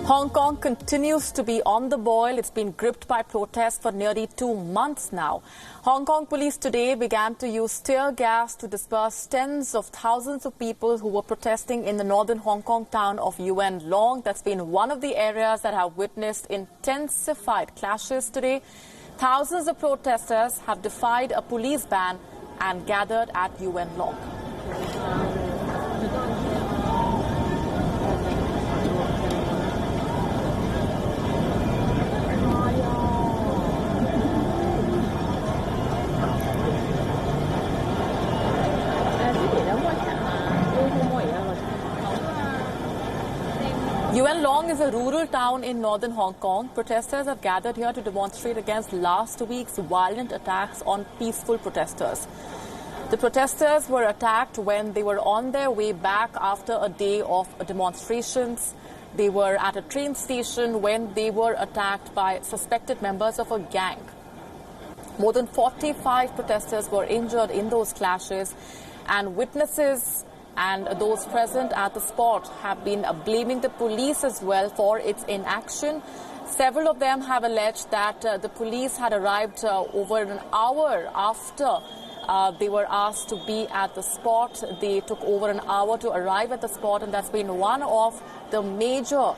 Hong Kong continues to be on the boil. It's been gripped by protests for nearly 2 months now. Hong Kong police today began to use tear gas to disperse tens of thousands of people who were protesting in the northern Hong Kong town of Yuen Long. That's been one of the areas that have witnessed intensified clashes today. Thousands of protesters have defied a police ban and gathered at Yuen Long. Yuen Long is a rural town in northern Hong Kong. Protesters have gathered here to demonstrate against last week's violent attacks on peaceful protesters. The protesters were attacked when they were on their way back after a day of demonstrations. They were at a train station when they were attacked by suspected members of a gang. More than 45 protesters were injured in those clashes, and witnesses and those present at the spot have been blaming the police as well for its inaction. Several of them have alleged that the police had arrived over an hour after they were asked to be at the spot. They took over an hour to arrive at the spot, and that's been one of the major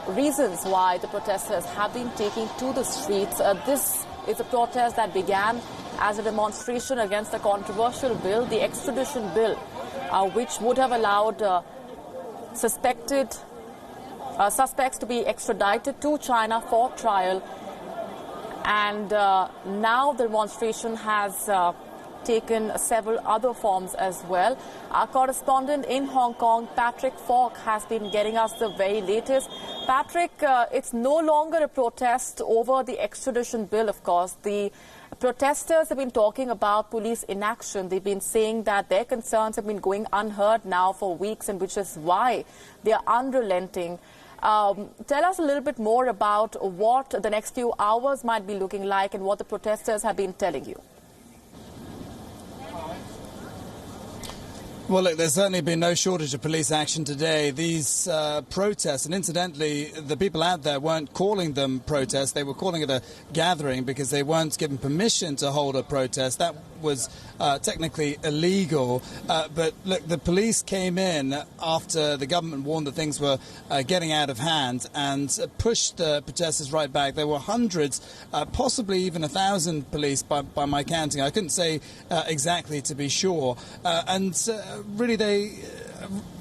reasons why the protesters have been taking to the streets. This is a protest that began as a demonstration against a controversial bill, the extradition bill, which would have allowed suspects to be extradited to China for trial. And now the demonstration has taken several other forms as well. Our correspondent in Hong Kong, Patrick Falk, has been getting us the very latest. Patrick, it's no longer a protest over the extradition bill, of course. The protesters have been talking about police inaction. They've been saying that their concerns have been going unheard now for weeks, and which is why they are unrelenting. Tell us a little bit more about what the next few hours might be looking like and what the protesters have been telling you. Well, look, there's certainly been no shortage of police action today. These protests, and incidentally, the people out there weren't calling them protests. They were calling it a gathering because they weren't given permission to hold a protest. That was technically illegal. But look, the police came in after the government warned that things were getting out of hand and pushed the protesters right back. There were hundreds, possibly even 1,000 police by my counting. I couldn't say exactly to be sure. Really, they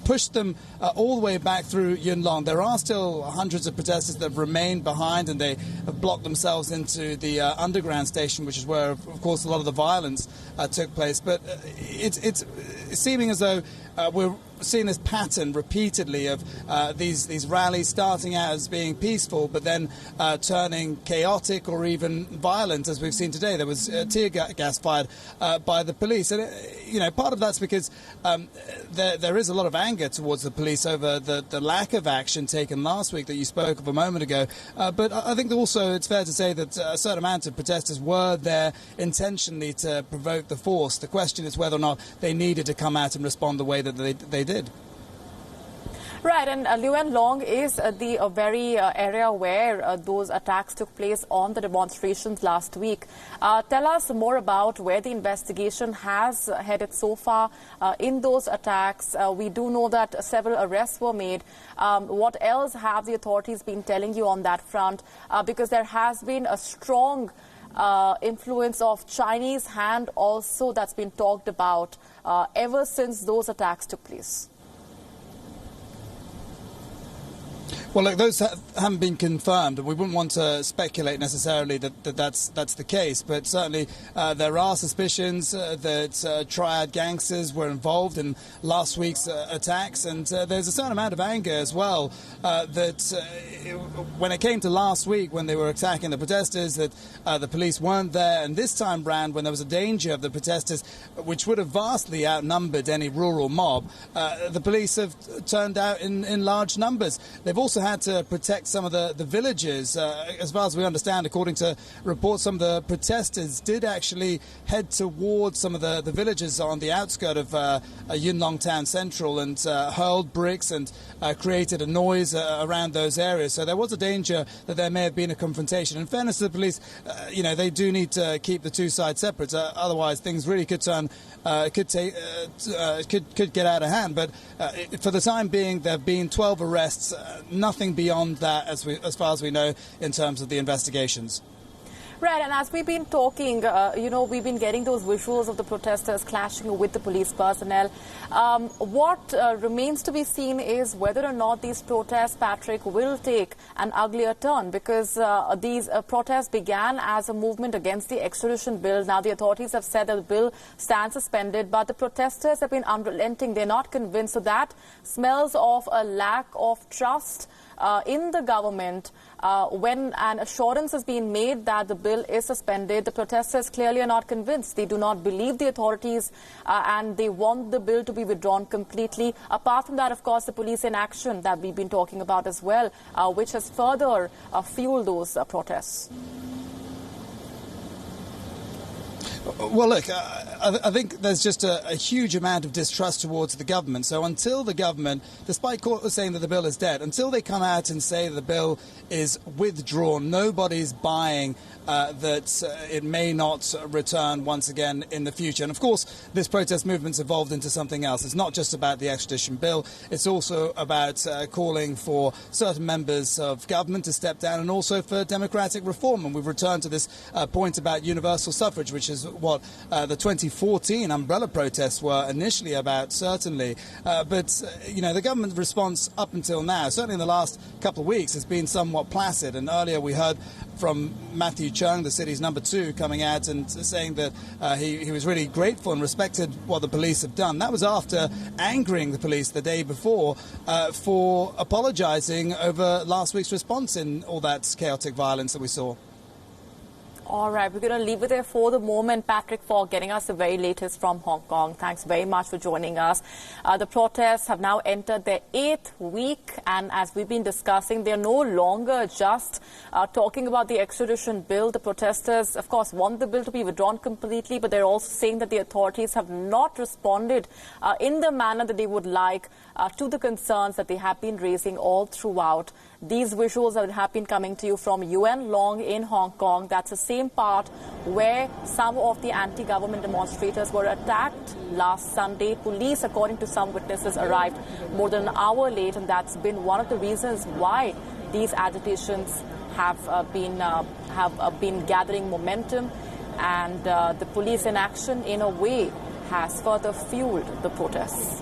pushed them all the way back through Yuen Long. There are still hundreds of protesters that remain behind, and they have blocked themselves into the underground station, which is where, of course, a lot of the violence took place. But it's seeming as though we're seeing this pattern repeatedly of these rallies starting out as being peaceful, but then turning chaotic or even violent, as we've seen today. There was tear gas fired by the police. And, part of that's because there is a lot of anger towards the police over the lack of action taken last week that you spoke of a moment ago. But I think also it's fair to say that a certain amount of protesters were there intentionally to provoke the force. The question is whether or not they needed to come out and respond the way that they did. Right, and Yuen Long is the very area where those attacks took place on the demonstrations last week. Tell us more about where the investigation has headed so far in those attacks. We do know that several arrests were made. What else have the authorities been telling you on that front? Because there has been a strong influence of Chinese hand also that's been talked about ever since those attacks took place. Well, look, those haven't been confirmed, and we wouldn't want to speculate necessarily that's the case. But certainly there are suspicions that triad gangsters were involved in last week's attacks, and there's a certain amount of anger as well that when it came to last week when they were attacking the protesters, that the police weren't there, and this time round when there was a danger of the protesters, which would have vastly outnumbered any rural mob, the police have turned out in large numbers. They've also had to protect some of the villages. As far as we understand, according to reports, some of the protesters did actually head towards some of the villages on the outskirts of Yuen Long town central and hurled bricks and created a noise around those areas. So there was a danger that there may have been a confrontation. In fairness to the police, they do need to keep the two sides separate. Otherwise, things really could turn, could get out of hand. But for the time being, there have been 12 arrests. Nothing beyond that, as far as we know, in terms of the investigations. Right, and as we've been talking, we've been getting those visuals of the protesters clashing with the police personnel. What remains to be seen is whether or not these protests, Patrick, will take an uglier turn, because these protests began as a movement against the extradition bill. Now, the authorities have said that the bill stands suspended, but the protesters have been unrelenting. They're not convinced. So that smells of a lack of trust in the government. When an assurance has been made that the bill is suspended, the protesters clearly are not convinced. They do not believe the authorities and they want the bill to be withdrawn completely. Apart from that, of course, the police inaction that we've been talking about as well, which has further fueled those protests. Well, look, I think there's just a huge amount of distrust towards the government. So until the government, despite saying that the bill is dead, until they come out and say that the bill is withdrawn, nobody's buying that it may not return once again in the future. And of course, this protest movement's evolved into something else. It's not just about the extradition bill. It's also about calling for certain members of government to step down and also for democratic reform. And we've returned to this point about universal suffrage, which is what the 2014 umbrella protests were initially about, certainly. But the government response up until now, certainly in the last couple of weeks, has been somewhat placid. And earlier we heard from Matthew Chung, the city's number 2, coming out and saying that he was really grateful and respected what the police have done. That was after angering the police the day before for apologising over last week's response in all that chaotic violence that we saw. All right, we're going to leave it there for the moment, Patrick, for getting us the very latest from Hong Kong. Thanks very much for joining us. The protests have now entered their 8th week, and as we've been discussing, they're no longer just talking about the extradition bill. The protesters, of course, want the bill to be withdrawn completely, but they're also saying that the authorities have not responded in the manner that they would like to the concerns that they have been raising all throughout. These visuals that have been coming to you from Yuen Long in Hong Kong. That's the same part where some of the anti-government demonstrators were attacked last Sunday. Police, according to some witnesses, arrived more than an hour late, and that's been one of the reasons why these agitations have been gathering momentum, and the police inaction, in a way, has further fueled the protests.